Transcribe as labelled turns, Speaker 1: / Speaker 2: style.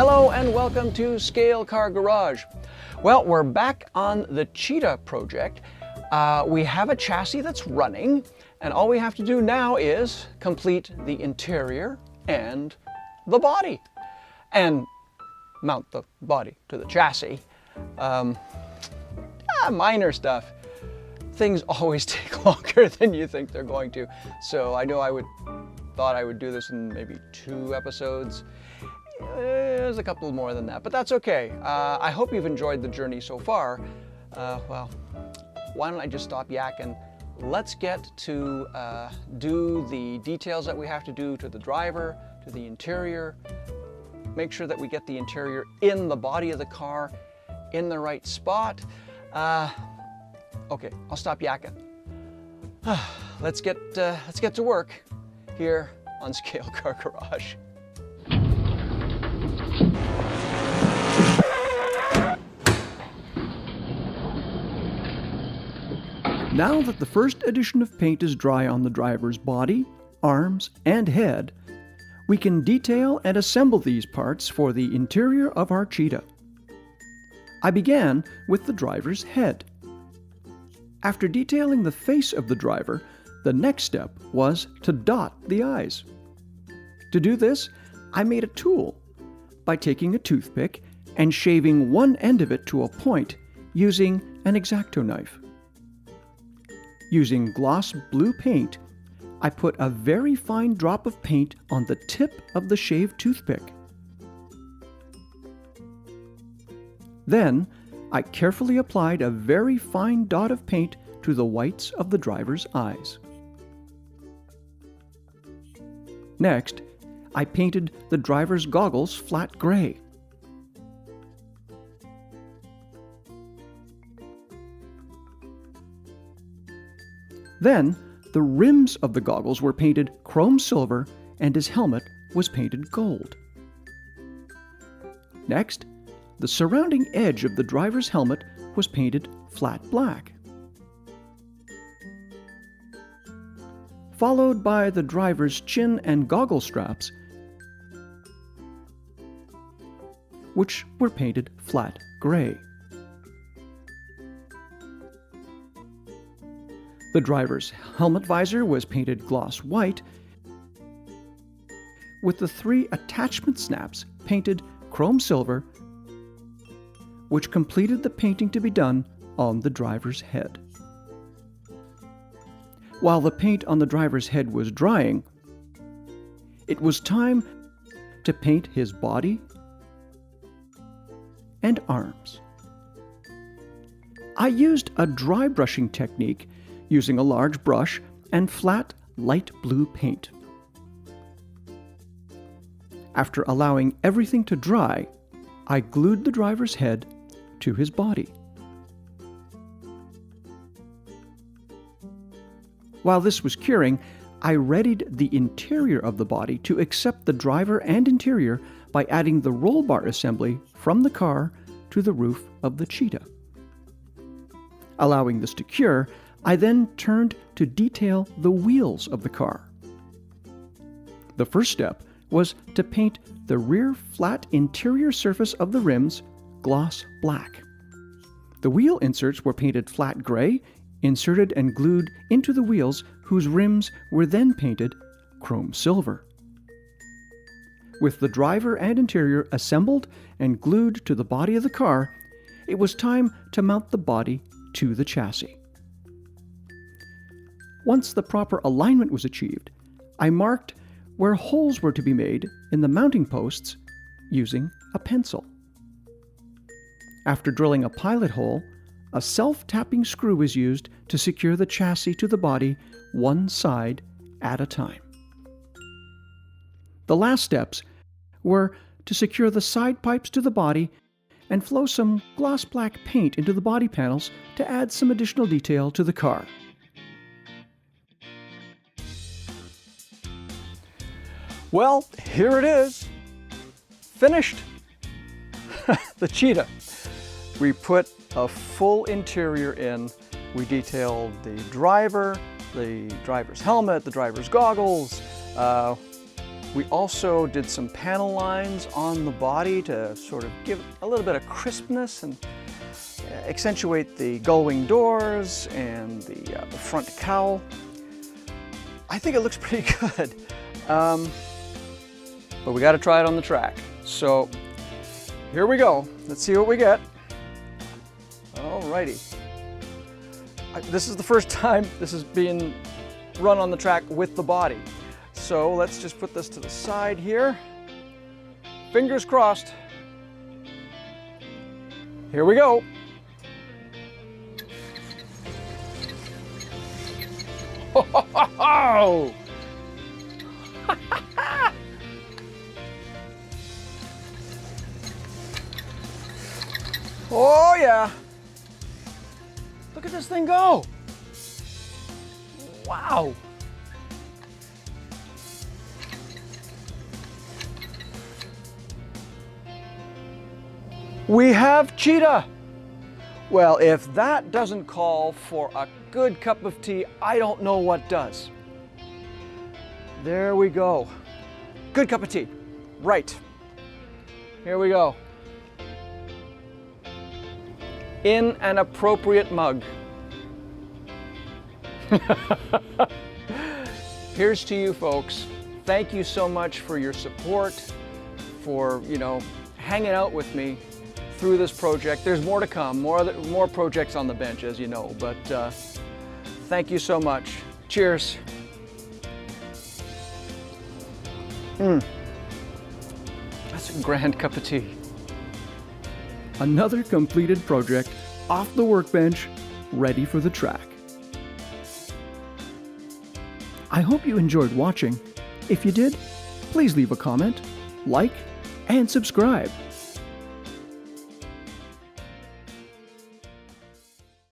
Speaker 1: Hello and welcome to Scale Car Garage. Well, we're back on the Cheetah project. We have a chassis that's running, and all we have to do now is complete the interior and the body, and mount the body to the chassis. Minor stuff. Things always take longer than you think they're going to. So I know thought I would do this in maybe 2 episodes. There's a couple more than that, but that's okay. I hope you've enjoyed the journey so far. Well, why don't I just stop yakking? Let's get to do the details that we have to do to the driver, to the interior. Make sure that we get the interior in the body of the car in the right spot. Okay, I'll stop yakking. Let's get to work here on Scale Car Garage.
Speaker 2: Now that the first edition of paint is dry on the driver's body, arms, and head, we can detail and assemble these parts for the interior of our Cheetah. I began with the driver's head. After detailing the face of the driver, the next step was to dot the eyes. To do this, I made a tool by taking a toothpick and shaving one end of it to a point using an X-Acto knife. Using gloss blue paint, I put a very fine drop of paint on the tip of the shaved toothpick. Then, I carefully applied a very fine dot of paint to the whites of the driver's eyes. Next, I painted the driver's goggles flat gray. Then, the rims of the goggles were painted chrome silver and his helmet was painted gold. Next, the surrounding edge of the driver's helmet was painted flat black, followed by the driver's chin and goggle straps, which were painted flat gray. The driver's helmet visor was painted gloss white, with the 3 attachment snaps painted chrome silver, which completed the painting to be done on the driver's head. While the paint on the driver's head was drying, it was time to paint his body and arms. I used a dry brushing technique using a large brush and flat light blue paint. After allowing everything to dry, I glued the driver's head to his body. While this was curing, I readied the interior of the body to accept the driver and interior by adding the roll bar assembly from the car to the roof of the Cheetah. Allowing this to cure, I then turned to detail the wheels of the car. The first step was to paint the rear flat interior surface of the rims gloss black. The wheel inserts were painted flat gray, inserted and glued into the wheels, whose rims were then painted chrome silver. With the driver and interior assembled and glued to the body of the car, it was time to mount the body to the chassis. Once the proper alignment was achieved, I marked where holes were to be made in the mounting posts using a pencil. After drilling a pilot hole, a self-tapping screw was used to secure the chassis to the body one side at a time. The last steps were to secure the side pipes to the body and flow some gloss black paint into the body panels to add some additional detail to the car.
Speaker 1: Well, here it is. Finished. The Cheetah. We put a full interior in. We detailed the driver's helmet, the driver's goggles. We also did some panel lines on the body to sort of give a little bit of crispness and accentuate the gull-wing doors and the front cowl. I think it looks pretty good, but we got to try it on the track. So here we go. Let's see what we get. Alrighty. This is the first time this is being run on the track with the body. So let's just put this to the side here. Fingers crossed. Here we go. Oh! Oh yeah! Look at this thing go! Wow! We have Cheetah! Well, if that doesn't call for a good cup of tea, I don't know what does. There we go. Good cup of tea. Right. Here we go. In an appropriate mug. Here's to you folks. Thank you so much for your support, for, hanging out with me through this project. There's more to come, more projects on the bench, as you know, but thank you so much. Cheers. That's a grand cup of tea.
Speaker 2: Another completed project off the workbench, ready for the track. I hope you enjoyed watching. If you did, please leave a comment, like, and subscribe.